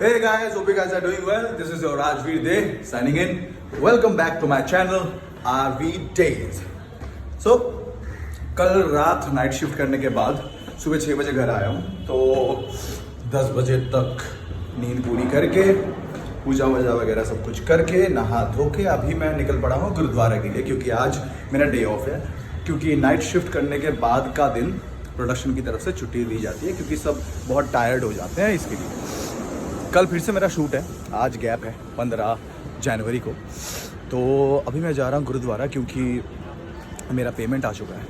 Hey guys, hope you guys are doing well. This is your Rajveer Day signing in. Welcome back to my channel RV Days. So कल रात night shift करने के बाद सुबह 6 बजे घर आया हूँ, तो 10 बजे तक नींद पूरी करके पूजा वूजा वगैरह सब कुछ करके नहा धो के अभी मैं निकल पड़ा हूँ गुरुद्वारा के लिए, क्योंकि आज मेरा डे ऑफ है। क्योंकि नाइट शिफ्ट करने के बाद का दिन प्रोडक्शन की तरफ से छुट्टी दी जाती है, क्योंकि सब बहुत टायर्ड हो जाते हैं। इसके लिए कल फिर से मेरा शूट है, आज गैप है 15 जनवरी को। तो अभी मैं जा रहा हूँ गुरुद्वारा, क्योंकि मेरा पेमेंट आ चुका है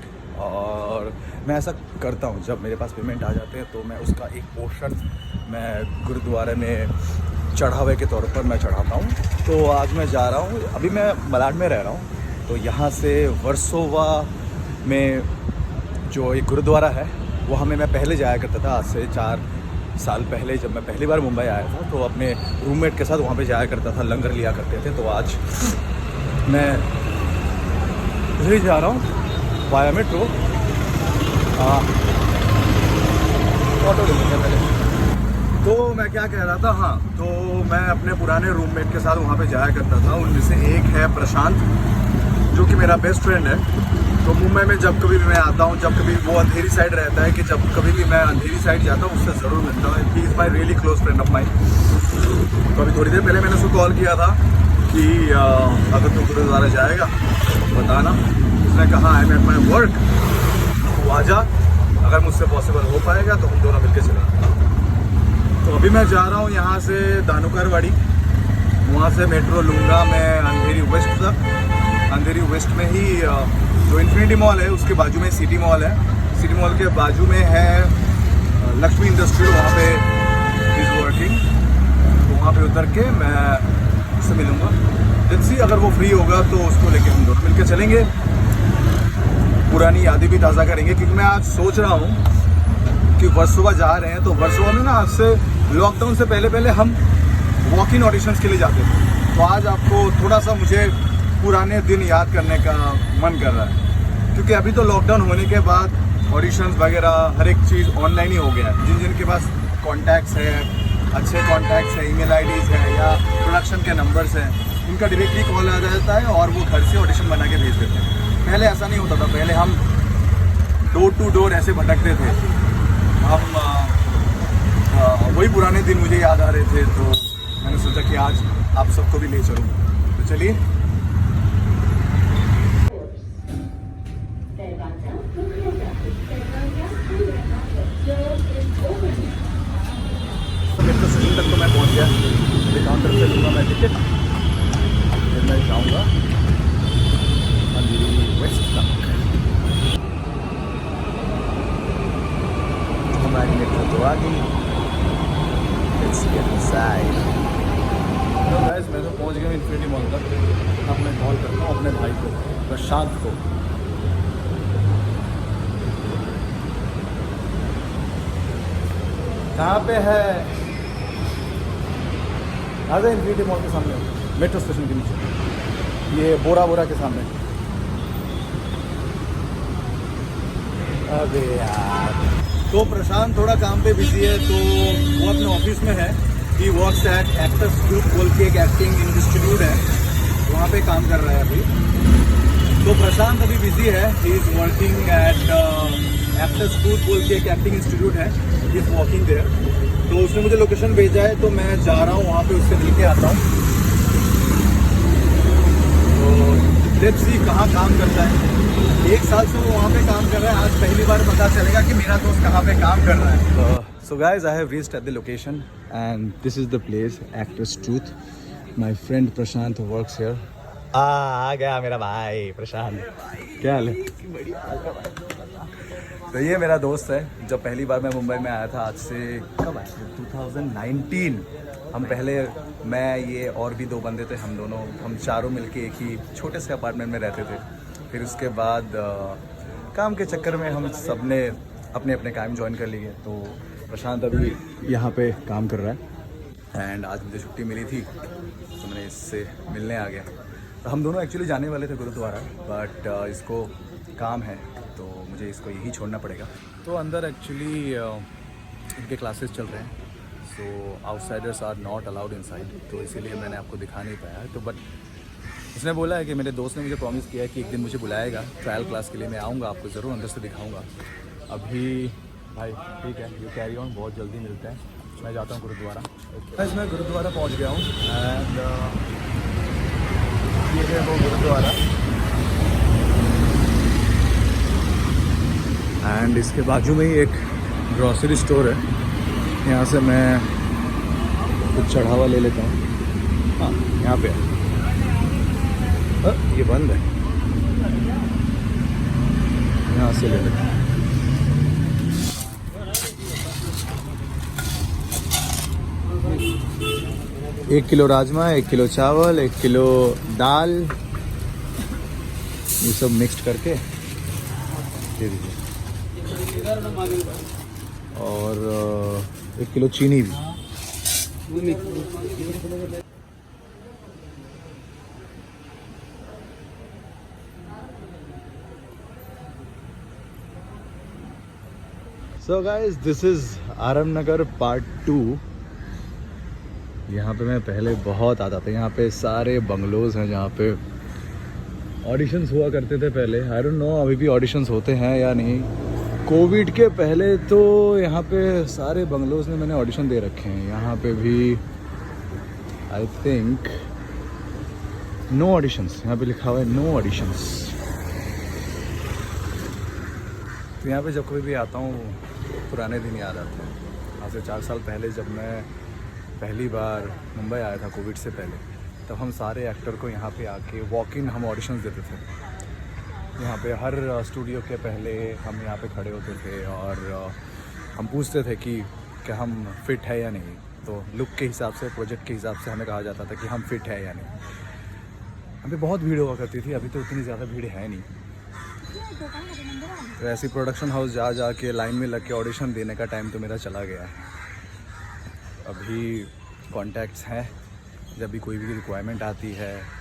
और मैं ऐसा करता हूँ, जब मेरे पास पेमेंट आ जाते हैं तो मैं उसका एक पोर्शन मैं गुरुद्वारे में चढ़ावे के तौर पर मैं चढ़ाता हूँ। तो आज मैं जा रहा हूँ, अभी मैं मलाड में रह रहा हूँ, तो यहाँ से वर्सोवा में जो एक गुरुद्वारा है वहाँ में मैं पहले जाया करता था। आज से 4 साल पहले जब मैं पहली बार मुंबई आया था, तो अपने रूममेट के साथ वहाँ पे जाया करता था, लंगर लिया करते थे। तो आज मैं इधर ही जा रहा हूँ वाया मेट्रो, ऑटो ले लेंगे पहले। तो मैं क्या कह रहा था, हाँ, तो मैं अपने पुराने रूममेट के साथ वहाँ पे जाया करता था। उनमें से एक है प्रशांत, जो कि मेरा बेस्ट फ्रेंड है। तो मुंबई में जब कभी भी मैं आता हूँ, जब कभी वो अंधेरी साइड रहता है, कि जब कभी भी मैं अंधेरी साइड जाता हूँ उससे ज़रूर मिलता हूँ। He is my really close friend of mine. तो अभी थोड़ी देर पहले मैंने उसको कॉल किया था कि अगर तुम गुरुद्वारा जाएगा तो बताना। उसने कहा I am at my work, तो आ जा, अगर मुझसे पॉसिबल हो पाएगा तो हम दोनों मिलकर चलेंगे। तो अभी मैं जा रहा हूँ यहाँ से दानुकरवाड़ी, वहाँ से मेट्रो लूँगा मैं अंधेरी वेस्ट तक। अंधेरी वेस्ट में ही जो इन्फिनिटी मॉल है उसके बाजू में सिटी मॉल है, सिटी मॉल के बाजू में है लक्ष्मी इंडस्ट्रियल, वहाँ पे इज़ वर्किंग। तो वहाँ पे उतर के मैं उससे मिलूँगा। जैसे अगर वो फ्री होगा तो उसको लेके हम दोनों मिलकर चलेंगे, पुरानी यादें भी ताज़ा करेंगे। क्योंकि मैं आज सोच रहा हूँ कि वर्सोवा जा रहे हैं, तो वर्सोवा में ना आज से लॉकडाउन से पहले हम वॉक इन ऑडिशंस के लिए जाते थे। तो आज आपको थोड़ा सा मुझे पुराने दिन याद करने का मन कर रहा है, क्योंकि अभी तो लॉकडाउन होने के बाद ऑडिशंस वगैरह हर एक चीज़ ऑनलाइन ही हो गया है। जिन जिन के पास कॉन्टैक्ट्स है, अच्छे कॉन्टैक्ट्स है, ईमेल आईडीज़ है या प्रोडक्शन के नंबर्स हैं, उनका डायरेक्टली कॉल आ जाता है और वो घर से ऑडिशन बना के भेज देते हैं। पहले ऐसा नहीं होता था, पहले हम डोर टू डोर ऐसे भटकते थे। हम वही पुराने दिन मुझे याद आ रहे थे, तो मैंने सोचा कि आज आप सबको भी ले चलूँ। तो चलिए मेट्रो स्टेशन तक तो मैं पहुंच गया। मेरे काउंटर से लूँगा मैं टिकट, फिर मैं जाऊँगा अंधेरी वेस्ट तक। हमारी मेट्रो तो आ गई। Let's get inside. तो गाइस मैं तो पहुंच गया इन्फिनिटी मॉल तक। अब मैं कॉल करता हूँ अपने भाई को, प्रशांत को। कहाँ पे है? आ जाए इन्फिनिटी मॉल के सामने, मेट्रो स्टेशन के नीचे, ये बोरा के सामने। अबे यार, तो प्रशांत थोड़ा काम पे बिजी है, तो वो अपने ऑफिस में है। He works at actors group बोल के एक एक्टिंग इंस्टीट्यूट है, वहाँ पे काम कर रहा है अभी। तो प्रशांत अभी बिजी है, he is working at actors group बोल के एक एक्टिंग इंस्टीट्यूट है, ही इज़ वर्किंग देयर। तो उसने मुझे लोकेशन भेजा है, तो मैं जा रहा हूँ वहाँ पे, उससे मिल के आता हूँ। तो लेट्स सी कहाँ काम करता है। 1 साल से वो वहाँ पे काम कर रहा है, आज पहली बार पता चलेगा कि मेरा दोस्त कहाँ पे काम कर रहा है। So guys, I have reached at the location and this is the place, Actors Truth. My friend Prashant works here. आ गया मेरा भाई प्रशांत, क्या हाल है? तो ये मेरा दोस्त है। जब पहली बार मैं मुंबई में आया था, आज से कब आया था? 2019। हम पहले, मैं, ये और भी 2 बंदे थे, हम चारों मिलके एक ही छोटे से अपार्टमेंट में रहते थे। फिर उसके बाद काम के चक्कर में हम सब ने अपने अपने काम ज्वाइन कर लिए। तो प्रशांत अभी यहाँ पे काम कर रहा है एंड आज मुझे छुट्टी मिली थी, तो मैंने इससे मिलने आ गया। तो हम दोनों एक्चुअली जाने वाले थे गुरुद्वारा, बट इसको काम है तो मुझे इसको यही छोड़ना पड़ेगा। तो अंदर एक्चुअली इनके क्लासेस चल रहे हैं, so outsiders are not allowed inside, तो इसीलिए मैंने आपको दिखा नहीं पाया। तो बट उसने बोला है कि मेरे दोस्त ने मुझे प्रॉमिस किया है कि एक दिन मुझे बुलाएगा ट्रायल क्लास के लिए, मैं आऊँगा, आपको ज़रूर अंदर से दिखाऊँगा। अभी भाई ठीक है, यू कैरी ऑन, बहुत जल्दी मिलते हैं। मैं जाता हूँ गुरुद्वारा। बस मैं गुरुद्वारा पहुँच गया हूँ एंड ये है वो गुरुद्वारा एंड इसके बाजू में ही एक ग्रॉसरी स्टोर है, यहाँ से मैं कुछ चढ़ावा ले लेता हूँ। हाँ यहाँ पे ये बंद है, यहाँ से ले लेता हूँ। 1 किलो राजमा, 1 किलो चावल, 1 किलो दाल, ये सब मिक्स्ड करके दे दीजिए। और 1 किलो चीनी भी। So guys, this is Aram Nagar part 2। यहाँ पे मैं पहले बहुत आता था, यहाँ पे सारे बंगलोज हैं जहाँ पे ऑडिशंस हुआ करते थे पहले। आई डोंट नो अभी भी ऑडिशंस होते हैं या नहीं। कोविड के पहले तो यहाँ पे सारे बंगलोज में मैंने ऑडिशन दे रखे हैं। यहाँ पे भी आई थिंक नो ऑडिशंस, यहाँ पे लिखा हुआ है नो ऑडिशंस। तो यहाँ पे जब कभी भी आता हूँ पुराने दिन याद आते हैं। आज से 4 साल पहले जब मैं पहली बार मुंबई आया था कोविड से पहले, तब हम सारे एक्टर को यहाँ पे आके वॉक इन हम ऑडिशंस देते थे। यहाँ पे हर स्टूडियो के पहले हम यहाँ पे खड़े होते थे और हम पूछते थे कि क्या हम फिट है या नहीं। तो लुक के हिसाब से, प्रोजेक्ट के हिसाब से हमें कहा जाता था कि हम फिट है या नहीं। अभी बहुत भीड़ हुआ करती थी, अभी तो उतनी ज़्यादा भीड़ है नहीं। तो ऐसी प्रोडक्शन हाउस जा जा के लाइन में लग के ऑडिशन देने का टाइम तो मेरा चला गया है। अभी कॉन्टैक्ट्स हैं, जब भी कोई भी रिक्वायरमेंट आती है,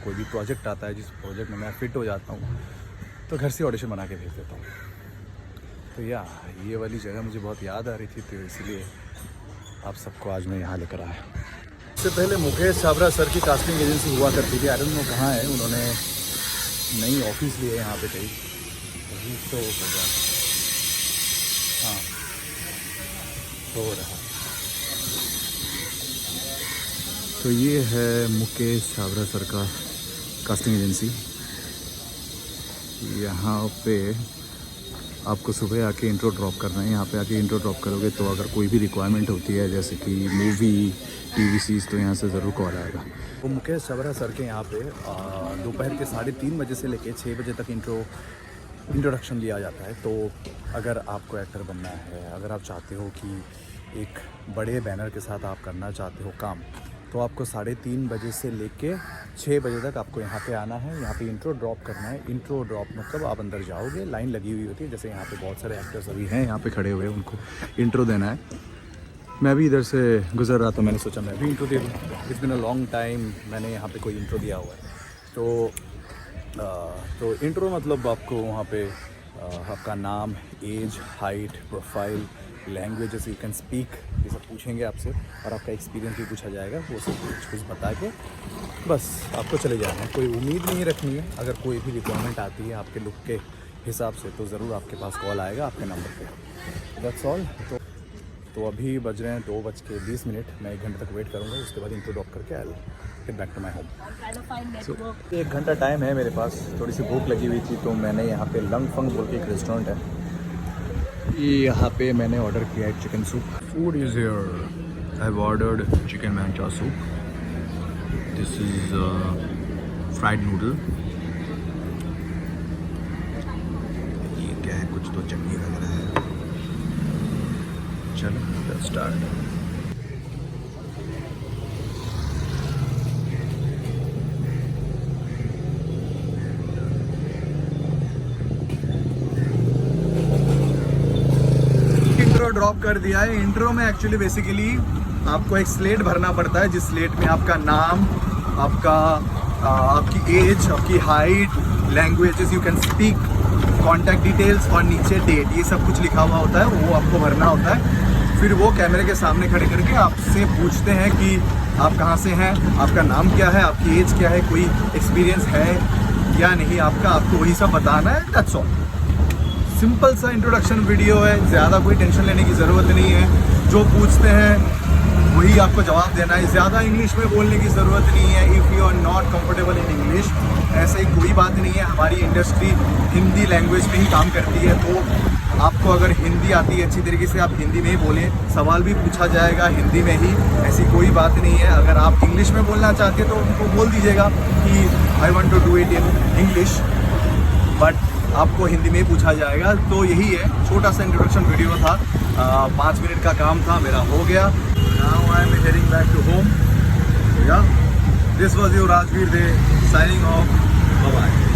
कोई भी प्रोजेक्ट आता है, जिस प्रोजेक्ट में मैं फ़िट हो जाता हूँ तो घर से ऑडिशन बना के भेज देता हूँ। तो ये वाली जगह मुझे बहुत याद आ रही थी, तो इसलिए आप सबको आज मैं यहाँ लेकर आया। इससे पहले मुकेश छाबड़ा सर की कास्टिंग एजेंसी हुआ करती थी, आई डोंट नो कहाँ है, उन्होंने नई ऑफिस ली है यहाँ पे कहीं, तो होगा। हाँ हो रहा। तो ये है मुकेश छाबड़ा सर का कास्टिंग एजेंसी। यहाँ पे आपको सुबह आके इंट्रो ड्रॉप करना है। यहाँ पे आके इंट्रो ड्रॉप करोगे तो अगर कोई भी रिक्वायरमेंट होती है जैसे कि मूवी, टीवी सीरीज़, तो यहाँ से ज़रूर कॉल आएगा। वो मुकेश छाबड़ा सर के यहाँ पे दोपहर के 3:30 बजे से लेके 6 बजे तक इंट्रोडक्शन लिया जाता है। तो अगर आपको एक्टर बनना है, अगर आप चाहते हो कि एक बड़े बैनर के साथ आप करना चाहते हो काम, तो आपको 3:30 बजे से लेके 6 बजे तक आपको यहाँ पे आना है। यहाँ पे इंट्रो ड्रॉप करना है। इंट्रो ड्रॉप मतलब आप अंदर जाओगे, लाइन लगी हुई होती है, जैसे यहाँ पे बहुत सारे एक्टर्स अभी हैं यहाँ पे खड़े हुए, उनको इंट्रो देना है। मैं भी इधर से गुजर रहा था, मैंने सोचा मैं भी इंट्रो दे दूँ। It's been a long time मैंने यहाँ पे कोई इंट्रो दिया हुआ है। तो इंट्रो मतलब आपको वहाँ पे आपका नाम, age, height, profile, languages you can speak, ये सब पूछेंगे आपसे और आपका एक्सपीरियंस भी पूछा जाएगा। वो सब कुछ बता के बस आपको चले जाना है। कोई उम्मीद नहीं रखनी है। अगर कोई भी रिक्वायरमेंट आती है आपके लुक के हिसाब से तो ज़रूर आपके पास कॉल आएगा आपके नंबर पे। That's all. तो अभी बज रहे हैं 2:20। मैं 1 घंटे तक वेट करूँगा, उसके बाद इंट्रो ड्रॉप करके I will get back to my home. So 1 घंटा टाइम है मेरे पास। थोड़ी सी भूख लगी हुई थी तो मैंने यहाँ पे लंग फंग बोल के एक रेस्टोरेंट है, यहाँ पे मैंने ऑर्डर किया है chicken soup. Food is here. I have ordered chicken manchow soup. This is fried noodle. ये क्या है, कुछ तो चटनी वगैरह है। चलो लेट्स स्टार्ट। ड्रॉप कर दिया है। इंट्रो में एक्चुअली बेसिकली आपको एक स्लेट भरना पड़ता है, जिस स्लेट में आपका नाम, आपकी एज, आपकी height, languages you can speak, contact details और नीचे डेट, ये सब कुछ लिखा हुआ होता है, वो आपको भरना होता है। फिर वो कैमरे के सामने खड़े करके आपसे पूछते हैं कि आप कहाँ से हैं, आपका नाम क्या है, आपकी एज क्या है, कोई एक्सपीरियंस है या नहीं आपका, आपको वही सब बताना है। That's all. सिंपल सा इंट्रोडक्शन वीडियो है, ज़्यादा कोई टेंशन लेने की ज़रूरत नहीं है। जो पूछते हैं वही आपको जवाब देना है, ज़्यादा इंग्लिश में बोलने की ज़रूरत नहीं है। If you are not comfortable in English, ऐसे ही कोई बात नहीं है। हमारी इंडस्ट्री हिंदी लैंग्वेज में ही काम करती है, तो आपको अगर हिंदी आती है अच्छी तरीके से, आप हिंदी में ही बोलें। सवाल भी पूछा जाएगा हिंदी में ही, ऐसी कोई बात नहीं है। अगर आप इंग्लिश में बोलना चाहते हैं तो उनको बोल दीजिएगा कि I want to do it in English, but आपको हिंदी में ही पूछा जाएगा। तो यही है, छोटा सा इंट्रोडक्शन वीडियो था, 5 मिनट का काम था, मेरा हो गया। Now I am heading back to home. Yeah this was your Rajveer Dey signing off. Bye bye.